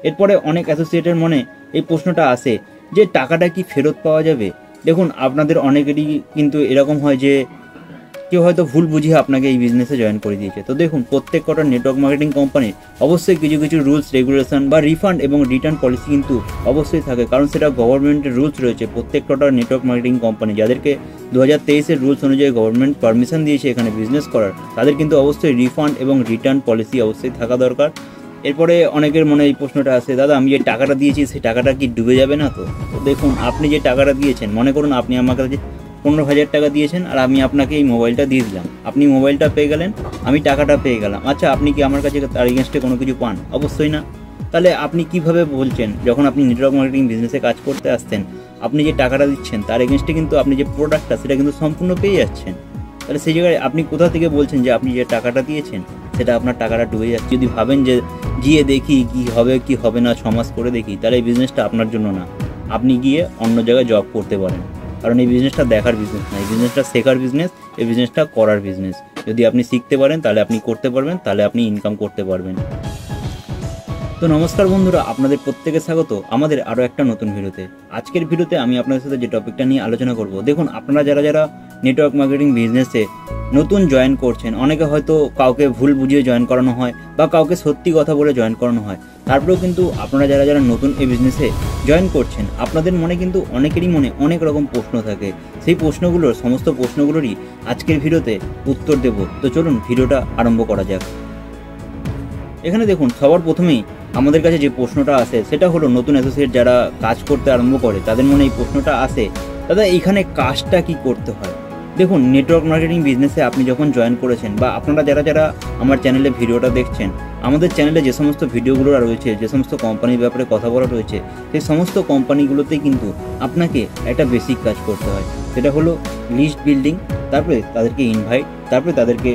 এরপরে অনেক অ্যাসোসিয়েটের মনে এই প্রশ্নটা আসে যে টাকাটা কি ফেরত পাওয়া যাবে। দেখুন, আপনাদের অনেকেরই কিন্তু এরকম হয় যে কেউ হয়তো ভুল বুঝিয়ে আপনাকে এই বিজনেসে জয়েন করে দিয়েছে। তো দেখুন, প্রত্যেক কটা নেটওয়ার্ক মার্কেটিং কোম্পানির অবশ্যই কিছু কিছু রুলস রেগুলেশন বা রিফান্ড এবং রিটার্ন পলিসি কিন্তু অবশ্যই থাকে, কারণ সেটা গভর্নমেন্টের রুলস রয়েছে। প্রত্যেক কটা নেটওয়ার্ক মার্কেটিং কোম্পানি যাদেরকে 2023-এর রুলস অনুযায়ী গভর্নমেন্ট পারমিশন দিয়েছে এখানে বিজনেস করার, তাদের কিন্তু অবশ্যই রিফান্ড এবং রিটার্ন পলিসি অবশ্যই থাকা দরকার। এরপরে অনেকের মনে এই প্রশ্নটা আসে, দাদা আমি যে টাকাটা দিয়েছি সেই টাকাটা কি ডুবে যাবে না? তো দেখুন, আপনি যে টাকাটা দিয়েছেন, মনে করুন আপনি আমার কাছে 15,000 টাকা দিয়েছেন আর আমি আপনাকে এই মোবাইলটা দিয়ে দিলাম, আপনি মোবাইলটা পেয়ে গেলেন, আমি টাকাটা পেয়ে গেলাম। আচ্ছা, আপনি কি আমার কাছে তার এগেনস্টে কোনো কিছু পান? অবশ্যই না। তাহলে আপনি কিভাবে বলছেন, যখন আপনি নেটওয়ার্ক মার্কেটিং বিজনেসে কাজ করতে আসছেন, আপনি যে টাকাটা দিচ্ছেন তার এগেনস্টে কিন্তু আপনি যে প্রোডাক্টটা সেটা কিন্তু সম্পূর্ণ পেয়ে যাচ্ছেন। তাহলে সেই জায়গায় আপনি কোথা থেকে বলছেন যে আপনি যে টাকাটা দিয়েছেন সেটা আপনার টাকাটা ডুবে যাচ্ছে? যদি ভাবেন যে গিয়ে দেখি কি হবে কি হবে না, 6 মাস করে দেখি, তাহলে এই বিজনেসটা আপনার জন্য না। আপনি গিয়ে অন্য জায়গায় জব করতে পারেন, কারণ এই বিজনেসটা দেখার বিজনেস না, এই বিজনেসটা শেখার বিজনেস, এই বিজনেসটা করার বিজনেস। যদি আপনি শিখতে পারেন তাহলে আপনি করতে পারবেন, তাহলে আপনি ইনকাম করতে পারবেন। তো নমস্কার বন্ধুরা, আপনাদের প্রত্যেকে স্বাগত আমাদের আরও একটা নতুন ভিডিওতে। আজকের ভিডিওতে আমি আপনাদের সাথে যে টপিকটা নিয়ে আলোচনা করব, দেখুন আপনারা যারা যারা নেটওয়ার্ক মার্কেটিং বিজনেসে নতুন জয়েন করছেন, অনেকে হয়তো কাউকে ভুল বুঝিয়ে জয়েন করানো হয় বা কাউকে সত্যি কথা বলে জয়েন করানো হয়, তারপরেও কিন্তু আপনারা যারা যারা নতুন এই বিজনেসে জয়েন করছেন, আপনাদের মনে কিন্তু অনেকেরই মনে অনেক রকম প্রশ্ন থাকে। সেই প্রশ্নগুলোর সমস্ত প্রশ্নগুলোরই আজকের ভিডিওতে উত্তর দেব। তো চলুন ভিডিওটা আরম্ভ করা যাক। এখানে দেখুন, সবার প্রথমেই আমাদের কাছে যে প্রশ্নটা আসে সেটা হলো, নতুন অ্যাসোসিয়েট যারা কাজ করতে আরম্ভ করে তাদের মনে এই প্রশ্নটা আসে, দাদা এইখানে কাজটা কি করতে হয়? দেখুন, নেটওয়ার্ক মার্কেটিং বিজনেসে আপনি যখন জয়েন করেছেন বা আপনারা যারা যারা আমার চ্যানেলে ভিডিওটা দেখছেন, আমাদের চ্যানেলে যে সমস্ত ভিডিওগুলো রয়েছে, যে সমস্ত কোম্পানির ব্যাপারে কথা বলা রয়েছে, সেই সমস্ত কোম্পানিগুলোতেই কিন্তু আপনাকে একটা বেসিক কাজ করতে হয়। সেটা হলো লিস্ট বিল্ডিং, তারপরে তাদেরকে ইনভাইট, তারপরে তাদেরকে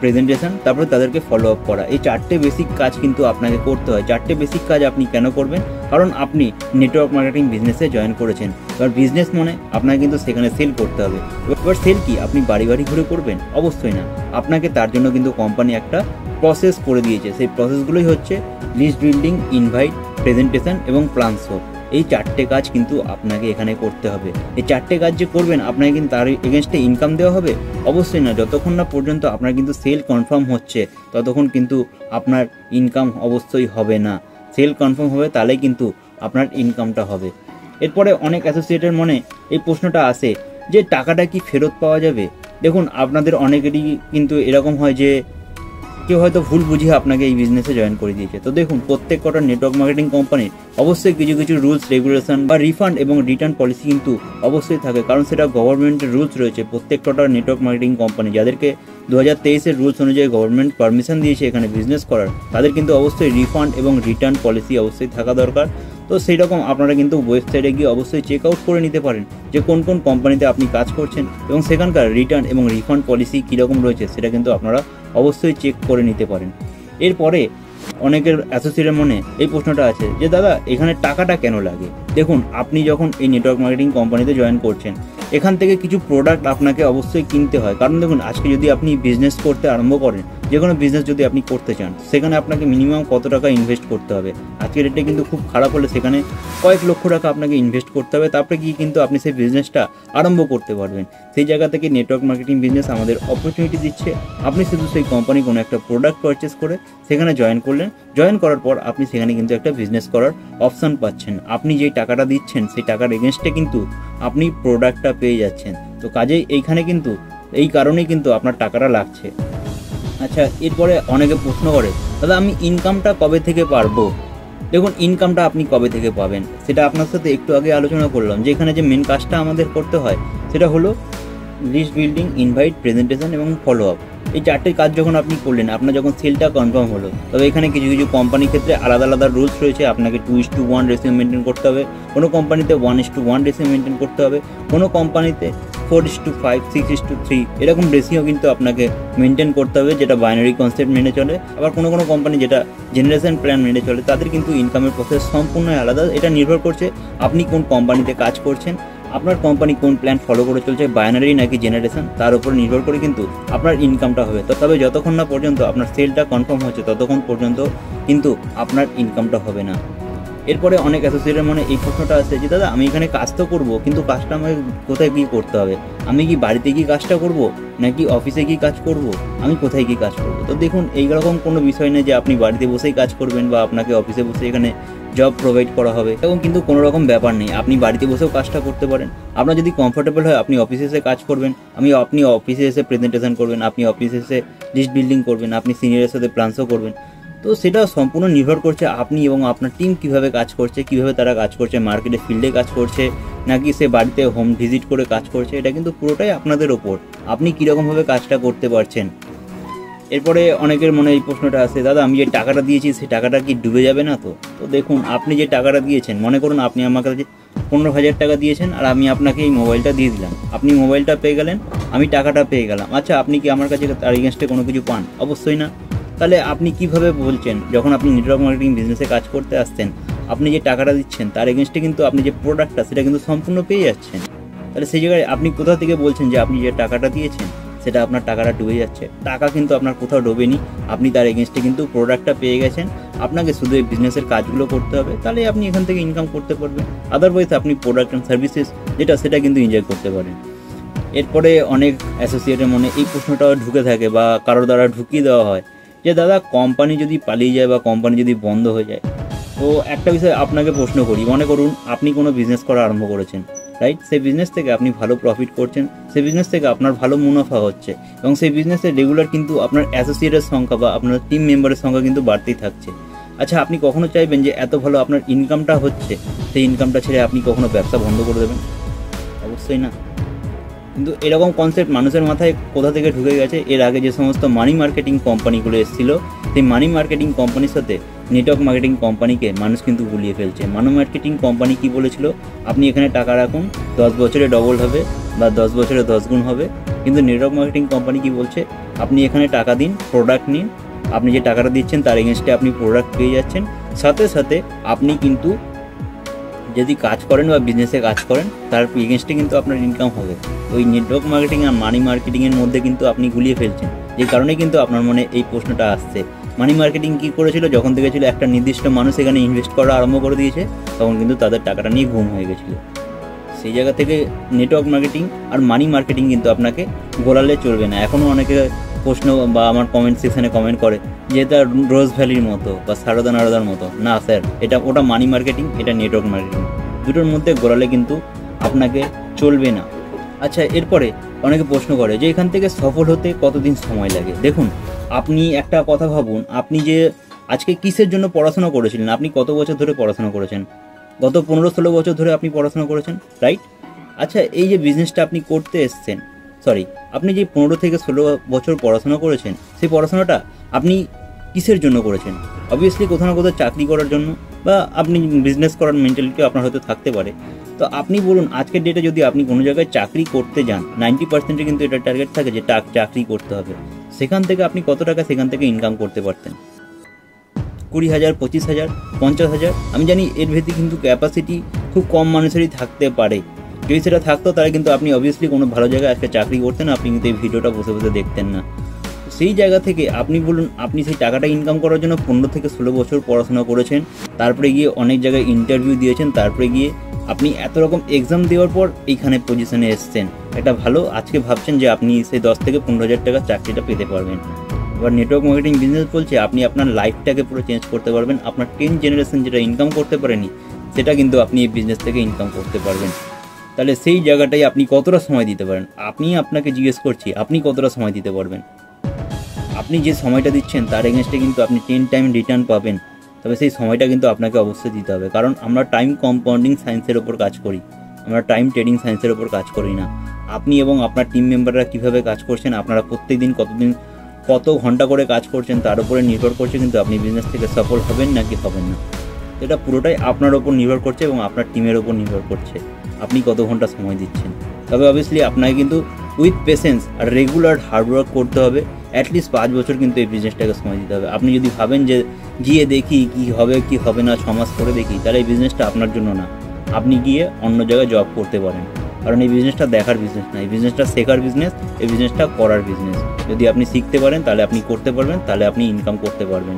প্রেজেন্টেশন, তারপরে তাদেরকে ফলো আপ করা। এই 4টে বেসিক কাজ কিন্তু আপনাকে করতে হয়। 4টে বেসিক কাজ আপনি কেন করবেন? কারণ আপনি নেটওয়ার্ক মার্কেটিং বিজনেসে জয়েন করেছেন। এবার বিজনেস মানে আপনাকে কিন্তু সেখানে সেল করতে হবে। এবার সেল কি আপনি বাড়ি বাড়ি ঘুরে করবেন? অবশ্যই না। আপনাকে তার জন্য কিন্তু কোম্পানি একটা প্রসেস করে দিয়েছে। সেই প্রসেসগুলোই হচ্ছে লিস্ট বিল্ডিং, ইনভাইট, প্রেজেন্টেশন এবং প্ল্যান শো। এই 4টে কাজ কিন্তু আপনাকে এখানে করতে হবে। এই 4টে কাজ যে করবেন, আপনাকে কিন্তু তার এগেনস্টে ইনকাম দেওয়া হবে? অবশ্যই না। যতক্ষণ না পর্যন্ত আপনার কিন্তু সেল কনফার্ম হচ্ছে, ততক্ষণ কিন্তু আপনার ইনকাম অবশ্যই হবে না। সেল কনফার্ম হবে, তাহলেই কিন্তু আপনার ইনকামটা হবে। এরপরে অনেক অ্যাসোসিয়েটের মনে এই প্রশ্নটা আসে যে টাকাটা কি ফেরত পাওয়া যাবে। দেখুন, আপনাদের অনেকেরই কিন্তু এরকম হয় যে কেউ হয়তো ভুল বুঝিয়ে আপনাকে এই বিজনেসে জয়েন করে দিয়েছে। তো দেখুন, প্রত্যেক কটা নেটওয়ার্ক মার্কেটিং কোম্পানির অবশ্যই কিছু কিছু রুলস রেগুলেশন বা রিফান্ড এবং রিটার্ন পলিসি কিন্তু অবশ্যই থাকে, কারণ সেটা গভর্নমেন্টের রুলস রয়েছে। প্রত্যেক কটা নেটওয়ার্ক মার্কেটিং কোম্পানি যাদেরকে 2023-এর রুলস অনুযায়ী গভর্নমেন্ট পারমিশন দিয়েছে এখানে বিজনেস করার, তাদের কিন্তু অবশ্যই রিফান্ড এবং রিটার্ন পলিসি অবশ্যই থাকা দরকার। তো সেই রকম আপনারা কিন্তু ওয়েবসাইটে গিয়ে অবশ্যই চেক আউট করে নিতে পারেন যে কোন কোন কোম্পানিতে আপনি কাজ করছেন এবং সেখানকার রিটার্ন এবং রিফান্ড পলিসি কীরকম রয়েছে, সেটা কিন্তু আপনারা অবশ্যই চেক করে নিতে পারেন। এরপরে অনেকের অ্যাসোসিয়েটের মনে এই প্রশ্নটা আছে যে দাদা এখানে টাকাটা কেন লাগে। দেখুন, আপনি যখন এই নেটওয়ার্ক মার্কেটিং কোম্পানিতে জয়েন করছেন, এখান থেকে কিছু প্রোডাক্ট আপনাকে অবশ্যই কিনতে হয়। কারণ দেখুন, আজকে যদি আপনি বিজনেস করতে আরম্ভ করেন, যে কোনো বিজনেস যদি আপনি করতে চান, সেখানে আপনাকে মিনিমাম কত টাকা ইনভেস্ট করতে হবে। আজকের রেটে কিন্তু খুব খারাপ হলে সেখানে কয়েক লক্ষ টাকা আপনাকে ইনভেস্ট করতে হবে, তারপরে গিয়ে কিন্তু আপনি সেই বিজনেসটা আরম্ভ করতে পারবেন। সেই জায়গা থেকে নেটওয়ার্ক মার্কেটিং বিজনেস আমাদের অপরচুনিটি দিচ্ছে। আপনি শুধু সেই কোম্পানি কোনো একটা প্রোডাক্ট পারচেস করে সেখানে জয়েন করলেন, জয়েন করার পর আপনি সেখানে কিন্তু একটা বিজনেস করার অপশান পাচ্ছেন। আপনি যেই টাকাটা দিচ্ছেন সেই টাকার এগেনস্টে কিন্তু আপনি প্রোডাক্টটা পেয়ে যাচ্ছেন। তো কাজেই এইখানে কিন্তু এই কারণেই কিন্তু আপনার টাকাটা লাগছে। আচ্ছা, এরপরে অনেকে প্রশ্ন করে, দাদা আমি ইনকামটা কবে থেকে পারবো? দেখুন, ইনকামটা আপনি কবে থেকে পাবেন সেটা আপনার সাথে একটু আগে আলোচনা করলাম, যে এখানে যে মেন কাজটা আমাদের করতে হয় সেটা হলো লিস্ট বিল্ডিং, ইনভাইট, প্রেজেন্টেশন এবং ফলো আপ। এই 4টে কাজ যখন আপনি করলেন, আপনার যখন সেলটা কনফার্ম হলো, তবে এখানে কিছু কিছু কোম্পানির ক্ষেত্রে আলাদা আলাদা রুলস রয়েছে। আপনাকে 2:1 রেশিও মেনটেন করতে হবে, কোনো কোম্পানিতে 1:1 রেশিও মেনটেন করতে হবে, কোনো কোম্পানিতে 4:5, 6:3 এরকম রেশিও কিন্তু আপনাকে মেনটেন করতে হবে, যেটা বাইনারি কনসেপ্ট মেনে চলে। আবার কোনো কোনো কোম্পানি যেটা জেনারেশন প্ল্যান মেনে চলে, তাদের কিন্তু ইনকামের প্রসেস সম্পূর্ণ আলাদা। এটা নির্ভর করছে আপনি কোন কোম্পানিতে কাজ করছেন, আপনার কোম্পানি কোন প্ল্যান ফলো করে চলছে, বাইনারি নাকি জেনারেশন, তার উপর নির্ভর করে কিন্তু আপনার ইনকামটা হবে। তবে যতক্ষণ না পর্যন্ত আপনার সেলটা কনফার্ম হচ্ছে, ততক্ষণ পর্যন্ত কিন্তু আপনার ইনকামটা হবে না। এরপরে অনেক অ্যাসোসিয়েটের মনে এই প্রশ্নটা আছে যে দাদা আমি এখানে কাজ তো করবো, কিন্তু কাজটা আমাকে কোথায় গিয়ে করতে হবে? আমি কি বাড়িতে গিয়ে কাজটা করব, নাকি অফিসে গিয়ে কাজ করব, আমি কোথায় গিয়ে কাজ করব? তো দেখুন, এইরকম কোনো বিষয় নেই যে আপনি বাড়িতে বসেই কাজ করবেন বা আপনাকে অফিসে বসে এখানে জব প্রোভাইড করা হবে, এরকম কিন্তু কোনো রকম ব্যাপার নেই। আপনি বাড়িতে বসেও কাজটা করতে পারেন। আপনার যদি কমফোর্টেবল হয় আপনি অফিসে এসে কাজ করবেন, আপনি অফিসে এসে প্রেজেন্টেশন করবেন, আপনি অফিসে এসে লিস্ট বিল্ডিং করবেন, আপনি সিনিয়রের সাথে প্ল্যানসও করবেন। তো সেটা সম্পূর্ণ নির্ভর করছে আপনি এবং আপনার টিম কীভাবে কাজ করছে, কীভাবে তারা কাজ করছে, মার্কেটে ফিল্ডে কাজ করছে নাকি সে বাড়িতে হোম ভিজিট করে কাজ করছে। এটা কিন্তু পুরোটাই আপনাদের ওপর, আপনি কীরকমভাবে কাজটা করতে পারছেন। এরপরে অনেকের মনে এই প্রশ্নটা আসে, দাদা আমি যে টাকাটা দিয়েছি সেই টাকাটা কি ডুবে যাবে না? তো দেখুন, আপনি যে টাকাটা দিয়েছেন, মনে করুন আপনি আমার কাছে 15,000 টাকা দিয়েছেন আর আমি আপনাকে এই মোবাইলটা দিয়ে দিলাম, আপনি মোবাইলটা পেয়ে গেলেন, আমি টাকাটা পেয়ে গেলাম। আচ্ছা, আপনি কি আমার কাছে তার এগেনস্টে কোনো কিছু পান? অবশ্যই না। তাহলে আপনি কিভাবে বলছেন, যখন আপনি নেটওয়ার্ক মার্কেটিং বিজনেসে কাজ করতে আসছেন, আপনি যে টাকাটা দিচ্ছেন তার এগেনস্টে কিন্তু আপনি যে প্রোডাক্টটা সেটা কিন্তু সম্পূর্ণ পেয়ে যাচ্ছেন। তাহলে সেই জায়গায় আপনি কোথা থেকে বলছেন যে আপনি যে টাকাটা দিয়েছেন সেটা আপনার টাকাটা ডুবে যাচ্ছে? টাকা কিন্তু আপনার কোথাও ডোবেনি, আপনি তার এগেনস্টে কিন্তু প্রোডাক্টটা পেয়ে গেছেন। আপনাকে শুধু এই বিজনেসের কাজগুলো করতে হবে, তাহলে আপনি এখান থেকে ইনকাম করতে পারবেন। আদারওয়াইজ আপনি প্রোডাক্ট অ্যান্ড সার্ভিসেস সেটা কিন্তু এনজয় করতে পারেন। এরপরে অনেক অ্যাসোসিয়েটের মনে এই প্রশ্নটাও ঢুকে থাকে বা কারোর দ্বারা ঢুকিয়ে দেওয়া হয় যে দাদা কোম্পানি যদি পালিয়ে যায় বা কোম্পানি যদি বন্ধ হয়ে যায়, তো একটা বিষয় আপনাকে প্রশ্ন করি, মনে করুন আপনি কোনো বিজনেস করা আরম্ভ করেছেন, রাইট? সেই বিজনেস থেকে আপনি ভালো প্রফিট করছেন, সেই বিজনেস থেকে আপনার ভালো মুনাফা হচ্ছে এবং সেই বিজনেসে রেগুলার কিন্তু আপনার অ্যাসোসিয়েটের সংখ্যা বা আপনার টিম মেম্বারের সংখ্যা কিন্তু বাড়তেই থাকছে। আচ্ছা, আপনি কখনো চাইবেন যে এত ভালো আপনার ইনকামটা হচ্ছে, সেই ইনকামটা ছেড়ে আপনি কখনো ব্যবসা বন্ধ করে দেবেন? অবশ্যই না। কিন্তু এরকম কনসেপ্ট মানুষের মাথায় কোথা থেকে ঢুকে গেছে, এর আগে যে সমস্ত মানি মার্কেটিং কোম্পানিগুলো এসেছিল, সেই মানি মার্কেটিং কোম্পানির সাথে নেটওয়ার্ক মার্কেটিং কোম্পানিকে মানুষ কিন্তু গুলিয়ে ফেলছে। মানি মার্কেটিং কোম্পানি কি বলেছিল, আপনি এখানে টাকা রাখুন, 10 বছরে ডবল হবে বা 10 বছরে 10 গুণ হবে। কিন্তু নেটওয়ার্ক মার্কেটিং কোম্পানি কি বলছে, আপনি এখানে টাকা দিন, প্রোডাক্ট নিন, আপনি যে টাকাটা দিচ্ছেন তার এগেনস্টে আপনি প্রোডাক্ট পেয়ে যাচ্ছেন, সাথে সাথে আপনি কিন্তু যদি কাজ করেন বা বিজনেসে কাজ করেন তার এগেনস্টে কিন্তু আপনার ইনকাম হবে। ওই নেটওয়ার্ক মার্কেটিং আর মানি মার্কেটিংয়ের মধ্যে কিন্তু আপনি গুলিয়ে ফেলছেন, যে কারণে কিন্তু আপনার মনে এই প্রশ্নটা আসছে। মানি মার্কেটিং কী করেছিল, যখন দেখেছিল একটা নির্দিষ্ট মানুষ এখানে ইনভেস্ট করা আরম্ভ করে দিয়েছে, তখন কিন্তু তাদের টাকাটা নিয়ে ঘুম হয়ে গেছিলো। সেই জায়গা থেকে নেটওয়ার্ক মার্কেটিং আর মানি মার্কেটিং কিন্তু আপনাকে গোলালে চলবে না। এখনও অনেকে প্রশ্ন বা আমার কমেন্ট সেকশানে কমেন্ট করে যে এটা রোজ ভ্যালির মতো বা সারদা নারদার মতো। না স্যার, ওটা মানি মার্কেটিং, এটা নেটওয়ার্ক মার্কেটিং, দুটোর মধ্যে গোলালে কিন্তু আপনাকে চলবে না। আচ্ছা, এরপরে অনেকে প্রশ্ন করে যে এখান থেকে সফল হতে কতদিন সময় লাগে। দেখুন, আপনি একটা কথা ভাবুন, আপনি যে আজকে কিসের জন্য পড়াশোনা করেছিলেন, আপনি কত বছর ধরে পড়াশোনা করেছেন? গত 15-16 বছর ধরে আপনি পড়াশোনা করেছেন, রাইট? আচ্ছা, এই যে বিজনেসটা আপনি করতে এসছেন, আপনি যে 15 থেকে 16 বছর পড়াশোনা করেছেন, সেই পড়াশোনাটা আপনি কিসের জন্য করেছেন? অবভিয়াসলি কোথাও না কোথাও চাকরি করার জন্য, বা আপনি বিজনেস করার মেন্টালিটিও আপনার হয়তো থাকতে পারে। তো আপনি বলুন, আজকের ডেটে যদি আপনি কোনো জায়গায় চাকরি করতে যান, 90% কিন্তু এটা টার্গেট থাকে যে চাকরি করতে হবে। সেখান থেকে আপনি কত টাকা সেখান থেকে ইনকাম করতে পারতেন? 20,000, 25,000, 50,000। আমি জানি এর ভেতরে কিন্তু ক্যাপাসিটি খুব কম মানুষেরই থাকতে পারে। যদি সেটা থাকতো তাহলে কিন্তু আপনি অবভিয়াসলি কোনো ভালো জায়গায় আজকে চাকরি করতেন, আপনি কিন্তু এই ভিডিওটা বসে বসে দেখতেন না। সেই জায়গা থেকে আপনি বলুন, আপনি সেই টাকাটা ইনকাম করার জন্য 15 থেকে 16 বছর পড়াশোনা করেছেন, তারপরে গিয়ে অনেক জায়গায় ইন্টারভিউ দিয়েছেন, তারপরে গিয়ে আপনি এত রকম এক্সাম দেওয়ার পর এইখানে পজিশনে এসছেন। একটা ভালো আজকে ভাবছেন যে আপনি সেই 10 থেকে 15,000 টাকার চাকরিটা পেতে পারবেন। এবার নেটওয়ার্ক মার্কেটিং বিজনেস বলছে আপনি আপনার লাইফটাকে পুরো চেঞ্জ করতে পারবেন। আপনার 10 জেনারেশন যেটা ইনকাম করতে পারেনি, সেটা কিন্তু আপনি এই বিজনেস থেকে ইনকাম করতে পারবেন। তাহলে সেই জায়গাটাই আপনি কতটা সময় দিতে পারেন, আপনাকে জিজ্ঞেস করছি, আপনি কতটা সময় দিতে পারবেন? আপনি যে সময়টা দিচ্ছেন তার এগেনস্টে কিন্তু আপনি 10 টাইম রিটার্ন পাবেন। তবে সেই সময়টা কিন্তু আপনাকে অবশ্যই দিতে হবে, কারণ আমরা টাইম কম্পাউন্ডিং সায়েন্সের ওপর কাজ করি, আমরা টাইম ট্রেডিং সায়েন্সের ওপর কাজ করি না। আপনি এবং আপনার টিম মেম্বাররা কীভাবে কাজ করছেন, আপনারা প্রত্যেক দিন কত ঘন্টা করে কাজ করছেন তার উপরে নির্ভর করছে কিন্তু আপনি বিজনেস থেকে সফল হবেন নাকি হবেন না। এটা পুরোটাই আপনার ওপর নির্ভর করছে এবং আপনার টিমের ওপর নির্ভর করছে আপনি কত ঘন্টা সময় দিচ্ছেন। তবে অবভিয়াসলি আপনাকে কিন্তু উইথ পেশেন্স আর রেগুলার হার্ডওয়ার্ক করতে হবে। অ্যাটলিস্ট 5 বছর কিন্তু এই বিজনেসটাকে সময় দিতে হবে। আপনি যদি ভাবেন যে গিয়ে দেখি কি হবে না 6 মাস করে দেখি, তাহলে এই বিজনেসটা আপনার জন্য না। আপনি গিয়ে অন্য জায়গায় জব করতে পারেন, কারণ এই বিজনেসটা দেখার বিজনেস না, এই বিজনেসটা শেখার বিজনেস, এই বিজনেসটা করার বিজনেস। যদি আপনি শিখতে পারেন তাহলে আপনি করতে পারবেন, তাহলে আপনি ইনকাম করতে পারবেন।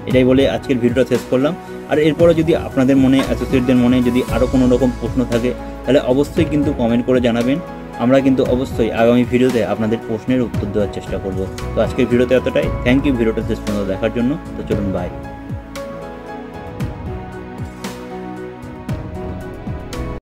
এটাই বলে আজকের ভিডিওটা শেষ করলাম। আর এরপরে যদি আপনাদের মনে, অ্যাসোসিয়েটদের মনে যদি আরও কোনো রকম প্রশ্ন থাকে তাহলে অবশ্যই কিন্তু কমেন্ট করে জানাবেন। আমরা কিন্তু অবশ্যই আগামী ভিডিওতে আপনাদের প্রশ্নের উত্তর দেওয়ার চেষ্টা করব। তো আজকের ভিডিওতে এতটাই। থ্যাংক ইউ ভিডিওটা শেষ পর্যন্ত দেখার জন্য। তো চলুন, বাই।